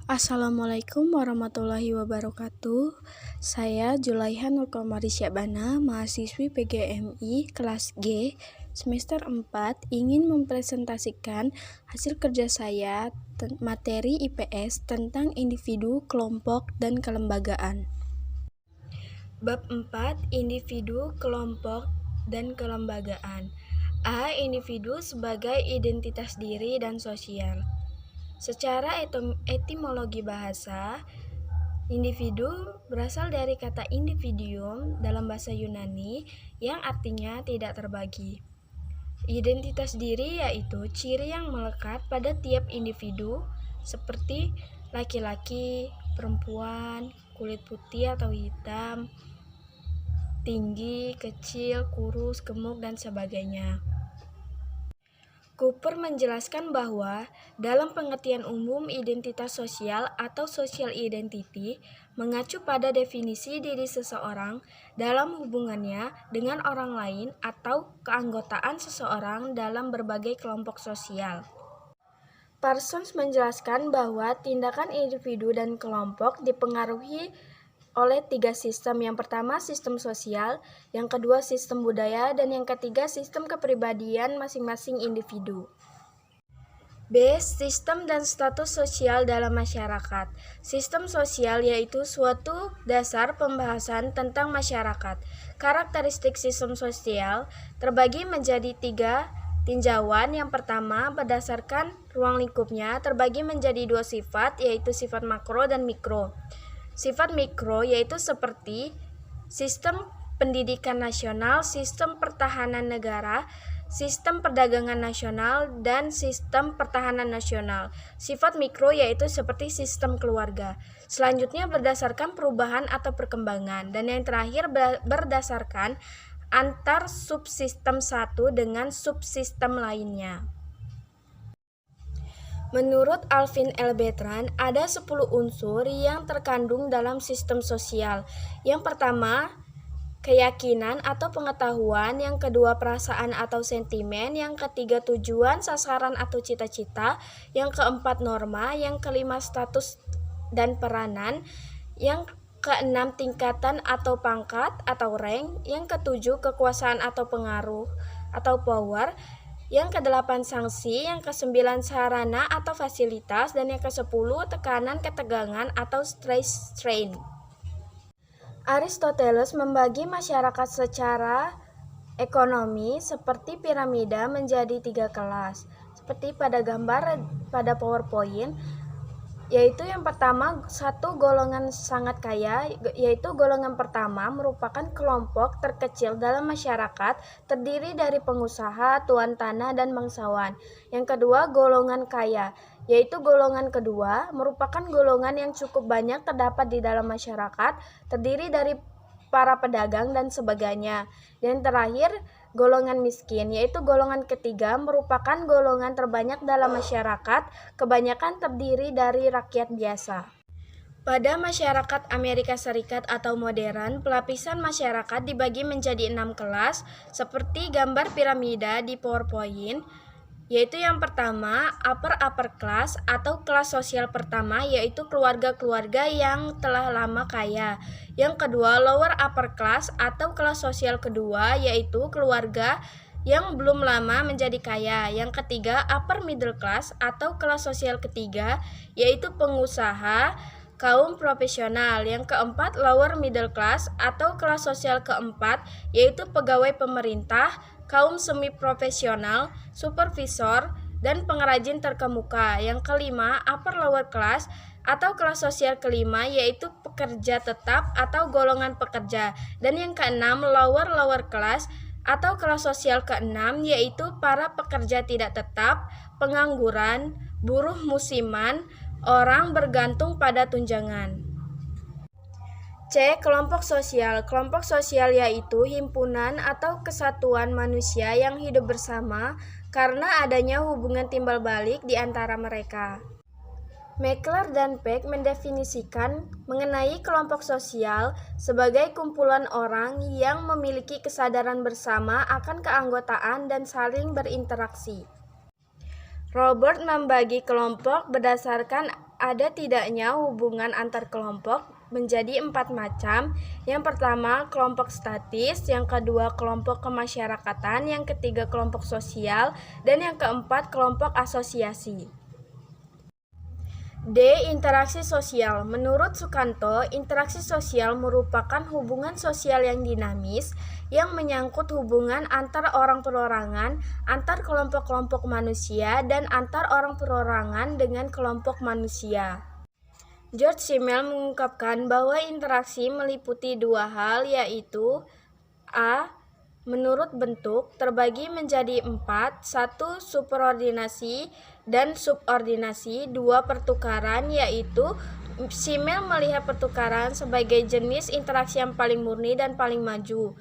Assalamualaikum warahmatullahi wabarakatuh. Saya Julaiha Nurkomari Syabana, mahasiswi PGMI kelas G semester 4, ingin mempresentasikan hasil kerja saya materi IPS tentang individu, kelompok, dan kelembagaan. Bab 4, individu, kelompok, dan kelembagaan. A. Individu sebagai identitas diri dan sosial. Secara etimologi bahasa, individu berasal dari kata individuum dalam bahasa Yunani yang artinya tidak terbagi. Identitas diri yaitu ciri yang melekat pada tiap individu seperti laki-laki, perempuan, kulit putih atau hitam, tinggi, kecil, kurus, gemuk, dan sebagainya. Cooper menjelaskan bahwa dalam pengertian umum identitas sosial atau social identity mengacu pada definisi diri seseorang dalam hubungannya dengan orang lain atau keanggotaan seseorang dalam berbagai kelompok sosial. Parsons menjelaskan bahwa tindakan individu dan kelompok dipengaruhi oleh 3 sistem. Yang pertama sistem sosial, yang kedua sistem budaya, dan yang ketiga sistem kepribadian masing-masing individu. B. Sistem dan status sosial dalam masyarakat. Sistem sosial yaitu suatu dasar pembahasan tentang masyarakat. Karakteristik sistem sosial terbagi menjadi 3 tinjauan. Yang pertama, berdasarkan ruang lingkupnya terbagi menjadi 2 sifat, yaitu sifat makro dan mikro. Sifat mikro yaitu seperti sistem pendidikan nasional, sistem pertahanan negara, sistem perdagangan nasional, dan sistem pertahanan nasional. Sifat mikro yaitu seperti sistem keluarga. Selanjutnya berdasarkan perubahan atau perkembangan. Dan yang terakhir berdasarkan antar subsistem satu dengan subsistem lainnya. Menurut Alvin L. Bertrand, ada 10 unsur yang terkandung dalam sistem sosial. Yang pertama, keyakinan atau pengetahuan. Yang kedua, perasaan atau sentimen. Yang ketiga, tujuan, sasaran atau cita-cita. Yang keempat, norma. Yang kelima, status dan peranan. Yang keenam, tingkatan atau pangkat atau rank. Yang ketujuh, kekuasaan atau pengaruh atau power. Yang kedelapan, sanksi. Yang kesembilan, sarana atau fasilitas. Dan yang kesepuluh, tekanan, ketegangan atau stress strain. Aristoteles membagi masyarakat secara ekonomi seperti piramida menjadi 3 kelas. Seperti pada gambar pada PowerPoint, yaitu yang pertama, satu golongan sangat kaya, yaitu golongan pertama merupakan kelompok terkecil dalam masyarakat terdiri dari pengusaha, tuan tanah, dan bangsawan. Yang kedua, golongan kaya, yaitu golongan kedua merupakan golongan yang cukup banyak terdapat di dalam masyarakat terdiri dari para pedagang dan sebagainya. Yang terakhir, golongan miskin, yaitu golongan ketiga merupakan golongan terbanyak dalam masyarakat, kebanyakan terdiri dari rakyat biasa. Pada masyarakat Amerika Serikat atau modern, pelapisan masyarakat dibagi menjadi 6 kelas, seperti gambar piramida di PowerPoint, yaitu yang pertama, upper class atau kelas sosial pertama, yaitu keluarga-keluarga yang telah lama kaya. Yang kedua, lower upper class atau kelas sosial kedua, yaitu keluarga yang belum lama menjadi kaya. Yang ketiga, upper middle class atau kelas sosial ketiga, yaitu pengusaha, kaum profesional. Yang keempat, lower middle class atau kelas sosial keempat, yaitu pegawai pemerintah, kaum semi profesional, supervisor, dan pengrajin terkemuka. Yang kelima, upper lower class atau kelas sosial kelima, yaitu pekerja tetap atau golongan pekerja. Dan yang keenam, lower class atau kelas sosial keenam, yaitu para pekerja tidak tetap, pengangguran, buruh musiman, orang bergantung pada tunjangan. C. Kelompok sosial. Kelompok sosial yaitu himpunan atau kesatuan manusia yang hidup bersama karena adanya hubungan timbal balik di antara mereka. Meckler dan Peck mendefinisikan mengenai kelompok sosial sebagai kumpulan orang yang memiliki kesadaran bersama akan keanggotaan dan saling berinteraksi. Robert membagi kelompok berdasarkan ada tidaknya hubungan antar kelompok menjadi 4 macam. Yang pertama, kelompok statis, yang kedua, kelompok kemasyarakatan, yang ketiga, kelompok sosial, dan yang keempat, kelompok asosiasi. D. Interaksi sosial. Menurut Sukanto, interaksi sosial merupakan hubungan sosial yang dinamis yang menyangkut hubungan antar orang perorangan, antar kelompok-kelompok manusia, dan antar orang perorangan dengan kelompok manusia. George Simmel mengungkapkan bahwa interaksi meliputi dua hal, yaitu A. Menurut bentuk, terbagi menjadi 4, 1. Superordinasi dan subordinasi, 2. Pertukaran, yaitu Simmel melihat pertukaran sebagai jenis interaksi yang paling murni dan paling maju.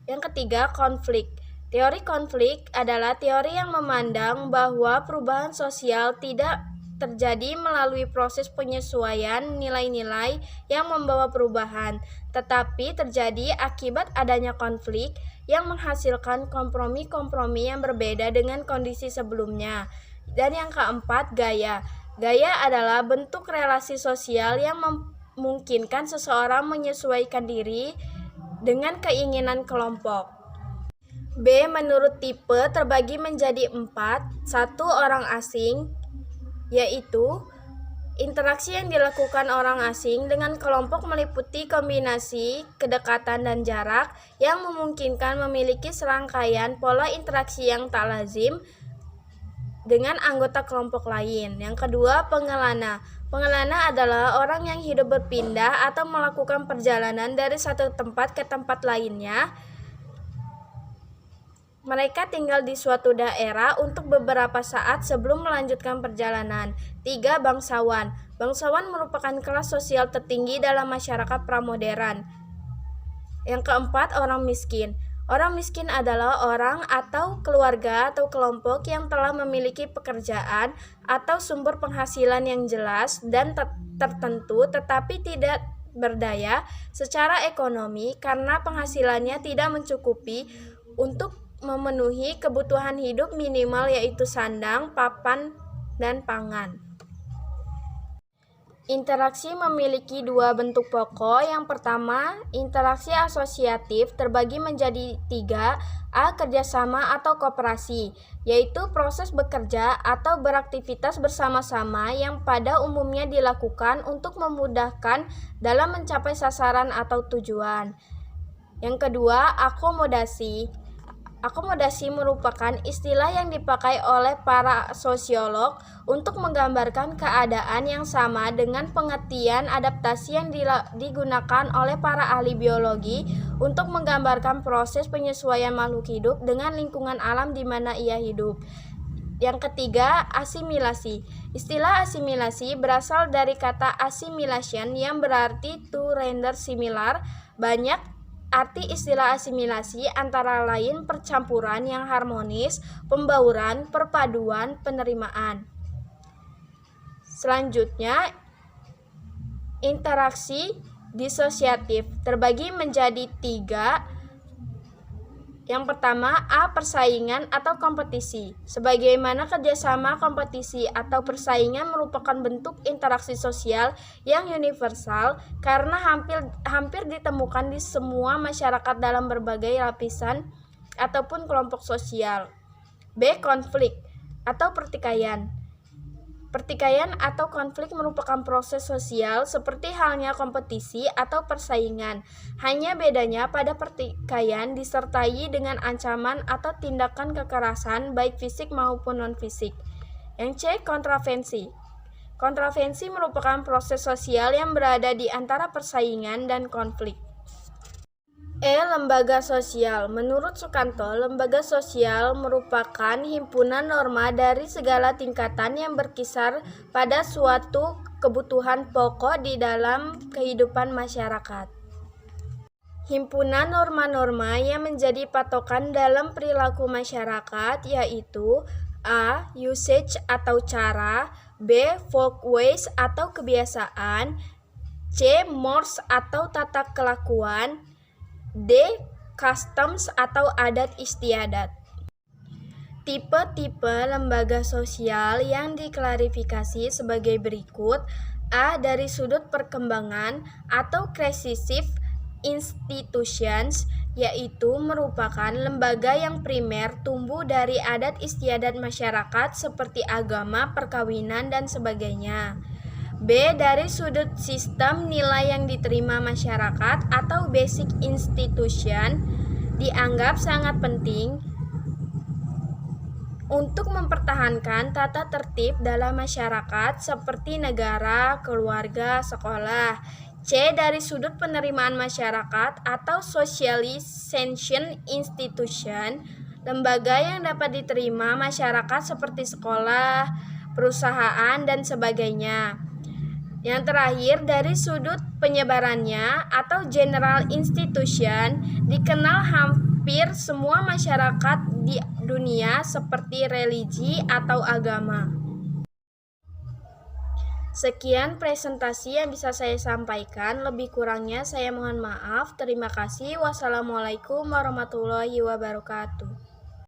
Yang ketiga, konflik. Teori konflik adalah teori yang memandang bahwa perubahan sosial tidak terjadi melalui proses penyesuaian nilai-nilai yang membawa perubahan, tetapi terjadi akibat adanya konflik yang menghasilkan kompromi-kompromi yang berbeda dengan kondisi sebelumnya. Dan yang keempat, gaya. Gaya adalah bentuk relasi sosial yang memungkinkan seseorang menyesuaikan diri dengan keinginan kelompok. B. Menurut tipe terbagi menjadi 4, 1. Orang asing, yaitu interaksi yang dilakukan orang asing dengan kelompok meliputi kombinasi kedekatan dan jarak yang memungkinkan memiliki serangkaian pola interaksi yang tak lazim dengan anggota kelompok lain. Yang kedua, pengelana. Pengelana adalah orang yang hidup berpindah atau melakukan perjalanan dari satu tempat ke tempat lainnya. Mereka tinggal di suatu daerah untuk beberapa saat sebelum melanjutkan perjalanan. 3. Bangsawan. Bangsawan merupakan kelas sosial tertinggi dalam masyarakat pramodern. Yang keempat, orang miskin. Orang miskin adalah orang atau keluarga atau kelompok yang telah memiliki pekerjaan atau sumber penghasilan yang jelas dan tertentu tetapi tidak berdaya secara ekonomi karena penghasilannya tidak mencukupi untuk memenuhi kebutuhan hidup minimal, yaitu sandang, papan, dan pangan. Interaksi memiliki dua bentuk pokok. Yang pertama, interaksi asosiatif terbagi menjadi 3. A. Kerjasama atau koperasi, yaitu proses bekerja atau beraktivitas bersama-sama yang pada umumnya dilakukan untuk memudahkan dalam mencapai sasaran atau tujuan. Yang kedua, akomodasi. Akomodasi merupakan istilah yang dipakai oleh para sosiolog untuk menggambarkan keadaan yang sama dengan pengertian adaptasi yang digunakan oleh para ahli biologi untuk menggambarkan proses penyesuaian makhluk hidup dengan lingkungan alam di mana ia hidup. Yang ketiga, asimilasi. Istilah asimilasi berasal dari kata assimilation yang berarti to render similar. Banyak arti istilah asimilasi antara lain percampuran yang harmonis, pembauran, perpaduan, penerimaan. Selanjutnya, interaksi disosiatif terbagi menjadi 3. Yang pertama, A. Persaingan atau kompetisi. Sebagaimana kerjasama, kompetisi atau persaingan merupakan bentuk interaksi sosial yang universal karena hampir ditemukan di semua masyarakat dalam berbagai lapisan ataupun kelompok sosial. B. Konflik atau pertikaian. Pertikaian atau konflik merupakan proses sosial seperti halnya kompetisi atau persaingan. Hanya bedanya pada pertikaian disertai dengan ancaman atau tindakan kekerasan baik fisik maupun non-fisik. Yang C. Kontravensi. Kontravensi merupakan proses sosial yang berada di antara persaingan dan konflik. E. Lembaga sosial. Menurut Sukanto, lembaga sosial merupakan himpunan norma dari segala tingkatan yang berkisar pada suatu kebutuhan pokok di dalam kehidupan masyarakat. Himpunan norma-norma yang menjadi patokan dalam perilaku masyarakat yaitu A. Usage atau cara, B. Folkways atau kebiasaan, C. Mores atau tata kelakuan, D. Customs atau adat istiadat. Tipe-tipe lembaga sosial yang diklarifikasi sebagai berikut. A. Dari sudut perkembangan atau crisis institutions, yaitu merupakan lembaga yang primer tumbuh dari adat istiadat masyarakat seperti agama, perkawinan, dan sebagainya. B. Dari sudut sistem nilai yang diterima masyarakat atau basic institution, dianggap sangat penting untuk mempertahankan tata tertib dalam masyarakat seperti negara, keluarga, sekolah. C. Dari sudut penerimaan masyarakat atau socialization institution, lembaga yang dapat diterima masyarakat seperti sekolah, perusahaan, dan sebagainya. Yang terakhir, dari sudut penyebarannya atau general institution, dikenal hampir semua masyarakat di dunia seperti religi atau agama. Sekian presentasi yang bisa saya sampaikan, lebih kurangnya saya mohon maaf. Terima kasih. Wassalamualaikum warahmatullahi wabarakatuh.